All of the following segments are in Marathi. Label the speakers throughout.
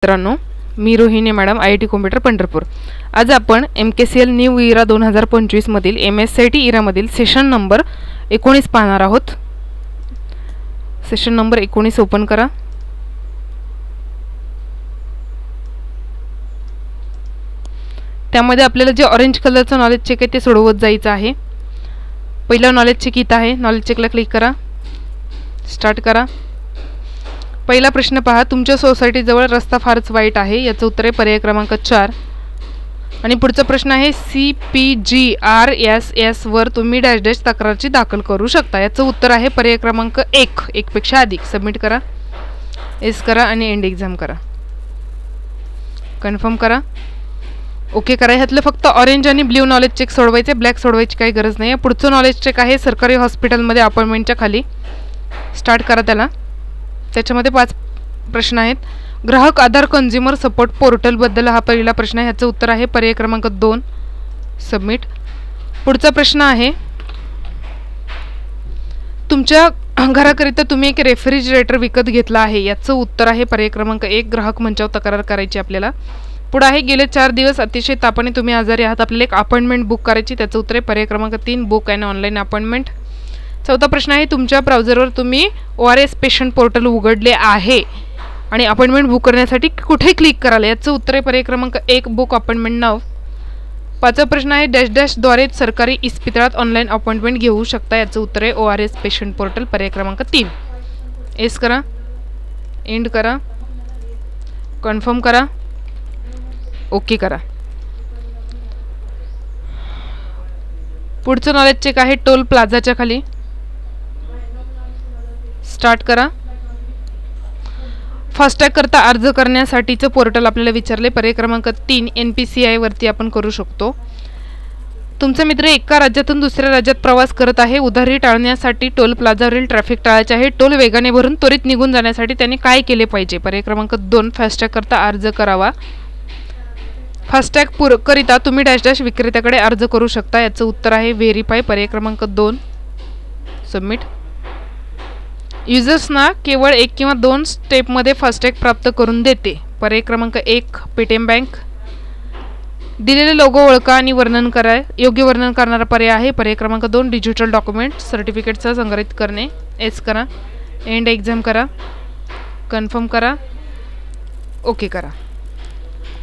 Speaker 1: मित्रांनो, मी Rohini madam, IIT computer Pandharpur. आज आपण MKCL न्यू इरा 2025 मधील MSCIT इरा मधील सेशन नंबर 19 पाहणार आहोत। सेशन नंबर 19 ओपन करा। त्यामध्ये आपल्याला जे ऑरेंज कलरचं नॉलेज चेक आहे ते सोडवत जायचं आहे। पहिला नॉलेज चेक इथं आहे, नॉलेज चेकला क्लिक करा, स्टार्ट करा। पहिला प्रश्न पहा, तुमच्या सोसायटी जवळ रस्ता फारच वाईट आहे, याचं उत्तर आहे पर्याय क्रमांक 4। आणि पुढचा प्रश्न आहे CPGRSS वर तुम्ही डॅश डॅश तक्रारची दाखल करू शकता, याचं उत्तर आहे पर्याय क्रमांक 1, एक पेक्षा अधिक। सबमिट करा, एस करा आणि एंड एक्झाम करा, कन्फर्म करा, ओके करा। ह्यातलं फक्त ऑरेंज आणि ब्ल्यू नॉलेज चेक सोडवायचे, ब्लॅक सोडवायची काही गरज नाही आहे। पुढचं नॉलेज चेक आहे सरकारी हॉस्पिटलमध्ये अपॉइंटमेंटच्या खाली, स्टार्ट करा त्याला। त्याच्यामध्ये 5 प्रश्न आहेत। ग्राहक आधार कंझ्युमर सपोर्ट पोर्टल बद्दल हा पहिला प्रश्न आहे, ह्याचं उत्तर आहे पर्याय क्रमांक 2, सबमिट। पुढचा प्रश्न आहे, तुमच्या घराकरिता तुम्ही एक रेफ्रिजरेटर विकत घेतला आहे, याचं उत्तर आहे पर्याय क्रमांक 1, ग्राहक मंचावर तक्रार करायची आपल्याला। पुढे आहे, गेले 4 दिवस अतिशय तापाने तुम्ही आजारी आहात, आपल्याला एक अपॉइंटमेंट बुक करायची, त्याचं उत्तर आहे पर्याय क्रमांक 3, बुक अँड ऑनलाईन अपॉइंटमेंट। चौथा प्रश्न आहे, तुमच्या ब्राउझरवर तुम्ही ORS पेशंट पोर्टल उघडले आहे आणि अपॉइंटमेंट बुक करण्यासाठी कुठे क्लिक कराल, याचं उत्तर आहे पर्याय क्रमांक 1, बुक अपॉइंटमेंट नाव। पाचवा प्रश्न आहे, डॅश डॅश द्वारे सरकारी इस्पितळात ऑनलाईन अपॉइंटमेंट घेऊ शकता, याचं उत्तर आहे ORS पेशंट पोर्टल, पर्याय क्रमांक 3। एस करा, एंड करा, कन्फर्म करा, ओके करा। पुढचं नॉलेज चेक आहे टोल प्लाझाच्या खाली, स्टार्ट करा। फास्टॅग करता अर्ज करण्यासाठीचं पोर्टल आपल्याला विचारले, पर्याय क्रमांक 3, NPCI वरती आपण करू शकतो। तुमचा मित्र एका राज्यातून दुसऱ्या राज्यात प्रवास करत आहे, उधारी टाळण्यासाठी टोल प्लाझावरील ट्रॅफिक टाळायचे आहे, टोल वेगाने भरून त्वरित निघून जाण्यासाठी त्याने काय केले पाहिजे, पर्याय क्रमांक 2, फास्टॅग करता अर्ज करावा। फास्टॅग करिता तुम्ही डॅश डॅश विक्रेत्याकडे अर्ज करू शकता, याचं उत्तर आहे व्हेरीफाय, पर्याय क्रमांक 2, सबमिट। युजर्सना केवळ 1 किंवा 2 स्टेपमध्ये फास्टॅग प्राप्त करून देते, पर्याय क्रमांक 1, पेटीएम बँक। दिलेले लोगो ओळखा आणि वर्णन करा, योग्य वर्णन करणारा पर्याय आहे पर्याय क्रमांक 2, डिजिटल डॉक्युमेंट सर्टिफिकेटसह संग्रहित करणे। एस करा, एंड एक्झाम करा, कन्फर्म करा, ओके करा।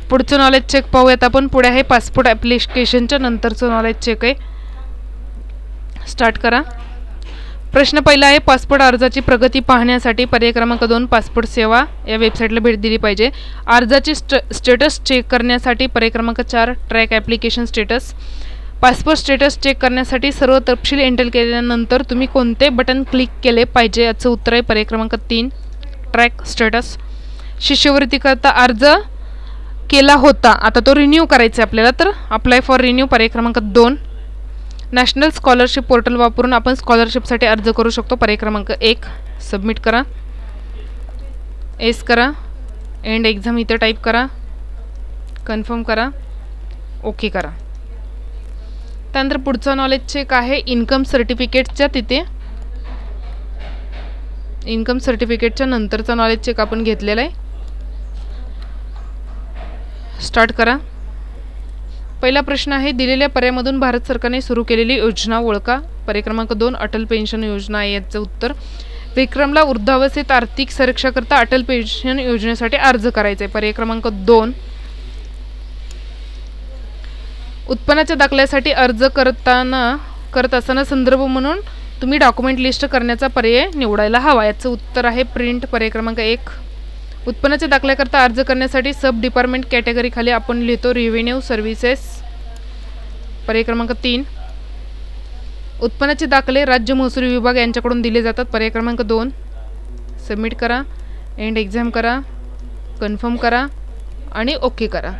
Speaker 1: पुढचं नॉलेज चेक पाहूयात आपण। पुढे आहे पासपोर्ट ॲप्लिकेशनच्या नंतरचं नॉलेज चेक आहे, स्टार्ट करा। प्रश्न पहिला आहे, पासपोर्ट अर्जाची प्रगती पाहण्यासाठी पर्याय क्रमांक 2, पासपोर्ट सेवा या वेबसाईटला भेट दिली पाहिजे। अर्जाची स्टेटस चेक करण्यासाठी पर्याय क्रमांक 4, track application status. Passport status check करण्यासाठी सर्व तपशील एंटर केल्यानंतर तुम्ही कोणते बटन क्लिक केले पाहिजे, याचं उत्तर आहे पर्याय क्रमांक 3, ट्रॅक स्टेटस। शिष्यवृत्ती करता अर्ज केला होता, आता तो रिन्यू करायचा आपल्याला, तर अप्लाय फॉर रिन्यू, पर्याय क्रमांक 2। नॅशनल स्कॉलरशिप पोर्टल वापरून आपण स्कॉलरशिपसाठी अर्ज करू शकतो, पर्याय क्रमांक 1, सबमिट करा, एस करा, एंड एक्झाम इथं टाईप करा, कन्फर्म करा, ओके करा। त्यानंतर पुढचा नॉलेज चेक आहे इन्कम सर्टिफिकेटच्या तिथे, इन्कम सर्टिफिकेटच्या नंतरचा नॉलेज चेक आपण घेतलेला आहे, स्टार्ट करा। पहिला प्रश्न आहे, दिलेल्या पर्यायामधून भारत सरकारने सुरू केलेली योजना ओळखा, पर्याय क्रमांक 2, अटल पेन्शन योजना आहे याचं उत्तर। विक्रमला वृद्धावस्थेत आर्थिक सुरक्षाकरता अटल पेन्शन योजनेसाठी अर्ज करायचा आहे, पर्याय क्रमांक 2। उत्पन्नाच्या दाखल्यासाठी अर्ज करत असताना संदर्भ म्हणून तुम्ही डॉक्युमेंट लिस्ट करण्याचा पर्याय निवडायला हवा, याचं उत्तर आहे प्रिंट, पर्याय क्रमांक 1। उत्पन्नाच्या दाखल्याकरता अर्ज करण्यासाठी सब डिपार्टमेंट कॅटेगरी खाली आपण लिहितो रेव्हेन्यू सर्व्हिसेस, पर्याय क्रमांक 3। उत्पन्नाचे दाखले राज्य महसूल विभाग यांच्याकडून दिले जातात, पर्याय क्रमांक 2, सबमिट करा, एंड एक्झाम करा, कन्फर्म करा आणि ओके करा।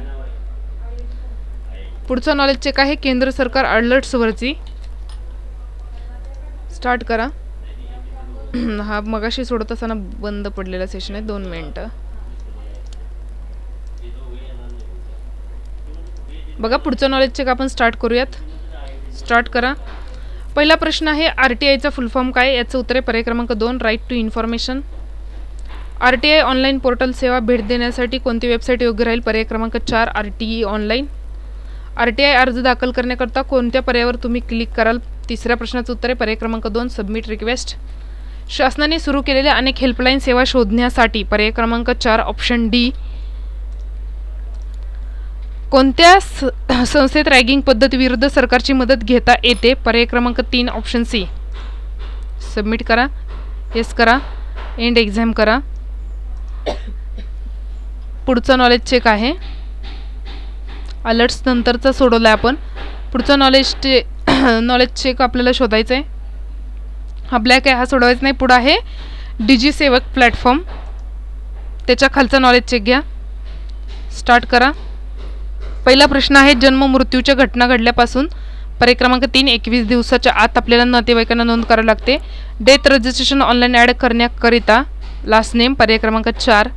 Speaker 1: पुढचा नॉलेज चेक आहे केंद्र सरकार अलर्ट्सवरची, स्टार्ट करा। हा मगाशी सोडत असताना बंद पडलेला सेशन आहे, 2 मिनिटं बघा। पुढचं नॉलेज चेक आपण स्टार्ट करूयात, स्टार्ट करा। पहिला प्रश्न आहे, RTIचा फुल फॉर्म काय, याचं उत्तर आहे पर्याय क्रमांक 2, right to information. RTI online portal सेवा भेट देण्यासाठी कोणती वेबसाईट योग्य राहील? पर्याय क्रमांक 4 RTI ऑनलाईन. RTI अर्ज दाखल करण्याकरता कोणत्या पर्यायावर तुम्ही क्लिक कराल? तिसऱ्या प्रश्नाचं उत्तर आहे पर्याय क्रमांक 2 सबमिट रिक्वेस्ट. शासनाने सुरू केलेल्या अनेक हेल्पलाईन सेवा शोधण्यासाठी पर्याय क्रमांक 4 ऑप्शन डी. कोणत्या संस्थेत रॅगिंग पद्धतीविरुद्ध सरकारची मदत घेता येते? पर्याय क्रमांक 3 ऑप्शन सी. सबमिट करा, येस करा, एंड एक्झाम करा. पुढचं नॉलेज चेक आहे. अलर्ट्स नंतरचा सोडवला आपण. पुढचं नॉलेज चेक आपल्याला शोधायचं आहे. आपल्याला काय हा सोडवायचा नाही. पुढं आहे डिजी सेवक प्लॅटफॉर्म, त्याच्या खालचा नॉलेज चेक घ्या. स्टार्ट करा. पहिला प्रश्न आहे जन्म मृत्यूच्या घटना घडल्यापासून पर्याय क्रमांक 3 21 दिवसाच्या आत आपल्याला नातेवाईकांना नोंद करावी लागते. डेथ रजिस्ट्रेशन ऑनलाईन ॲड करण्याकरिता लास्ट नेम पर्याय क्रमांक 4.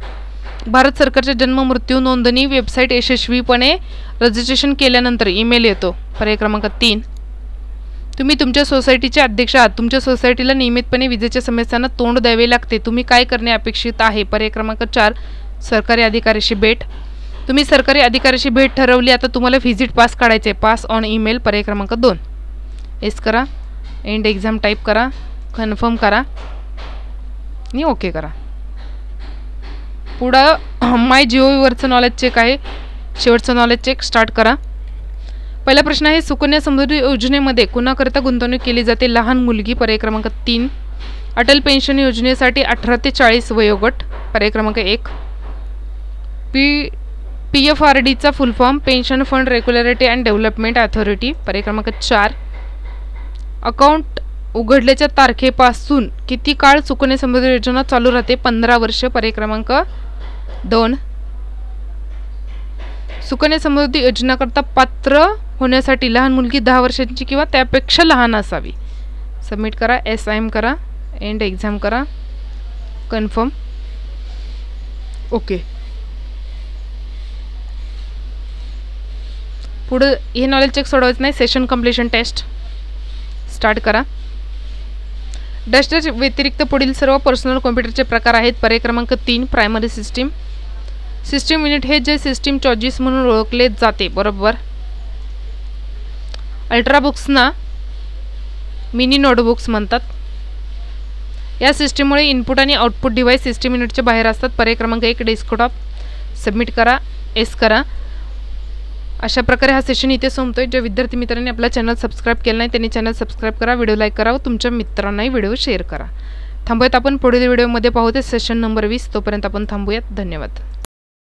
Speaker 1: भारत सरकारच्या जन्म मृत्यू नोंदणी वेबसाईट यशस्वीपणे रजिस्ट्रेशन केल्यानंतर ईमेल येतो पर्याय क्रमांक 3. तुम्ही तुमच्या सोसायटीचे अध्यक्ष आहात. तुमच्या सोसायटीला नियमितपणे विजेच्या समस्यांना तोंड द्यावे लागते. तुम्ही काय करणे अपेक्षित आहे? पर्याय क्रमांक 4 सरकारी अधिकाऱ्याशी भेट. तुम्ही सरकारी अधिकाऱ्याशी भेट ठरवली. आता तुम्हाला व्हिजिट पास काढायचे. पास ऑन ईमेल पर्याय क्रमांक 2. एस करा, एंड एक्झाम टाईप करा, कन्फर्म करा आणि ओके करा. पुढं माय GOVवरचं नॉलेज चेक आहे. शेवटचं नॉलेज चेक स्टार्ट करा. पहिला प्रश्न आहे सुकन्या समृद्धी योजनेमध्ये कुणाकरिता गुंतवणूक केली जाते? लहान मुलगी पर्याय क्रमांक 3. अटल पेन्शन योजनेसाठी 18 ते 40 वयोगट पर्याय क्रमांक 1. PFRDचा full form pension fund regulatory and development authority पर्याय क्रमांक 4. अकाउंट उघडल्याच्या तारखेपासून किती काळ सुकन्या समृद्धी योजना चालू राहते? 15 वर्ष पर्याय क्रमांक 2. सुकन्या समृद्धी योजनाकरता पात्र होण्यासाठी लहान मुलगी 10 वर्षांची किंवा त्यापेक्षा लहान असावी. सबमिट करा, SIM करा, एंड एक्झाम करा, कन्फर्म, ओके. पुढे हे नॉलेज चेक सोडवायचं नाही. सेशन कंप्लीशन टेस्ट स्टार्ट करा. डॅश व्यतिरिक्त पुढील सर्व पर्सनल कॉम्प्युटरचे प्रकार आहेत. पर्याय क्रमांक 3 प्रायमरी सिस्टीम. सिस्टीम युनिट हे जे सिस्टीम चॉईस म्हणून ओळखले जाते. बरोबर. अल्ट्राबुक्सना मिनी नोटबुक्स म्हणतात. या सिस्टीममुळे इनपुट आणि आउटपुट डिव्हाइस सिस्टीम युनिटच्या बाहेर असतात. पर्याय क्रमांक 1 डेस्कटॉप. सबमिट करा, एस करा. अशा प्रकारे हा सेशन इथे संपतोय. ज्या विद्यार्थी मित्रांनी आपला चॅनल सबस्क्राईब केला नाही त्यांनी चॅनल सबस्क्राईब करा, व्हिडिओ लाईक करा व तुमच्या मित्रांनाही व्हिडिओ शेअर करा. थांबूयात. आपण पुढील व्हिडिओमध्ये पाहू ते सेशन नंबर 20. तोपर्यंत आपण थांबूयात. धन्यवाद.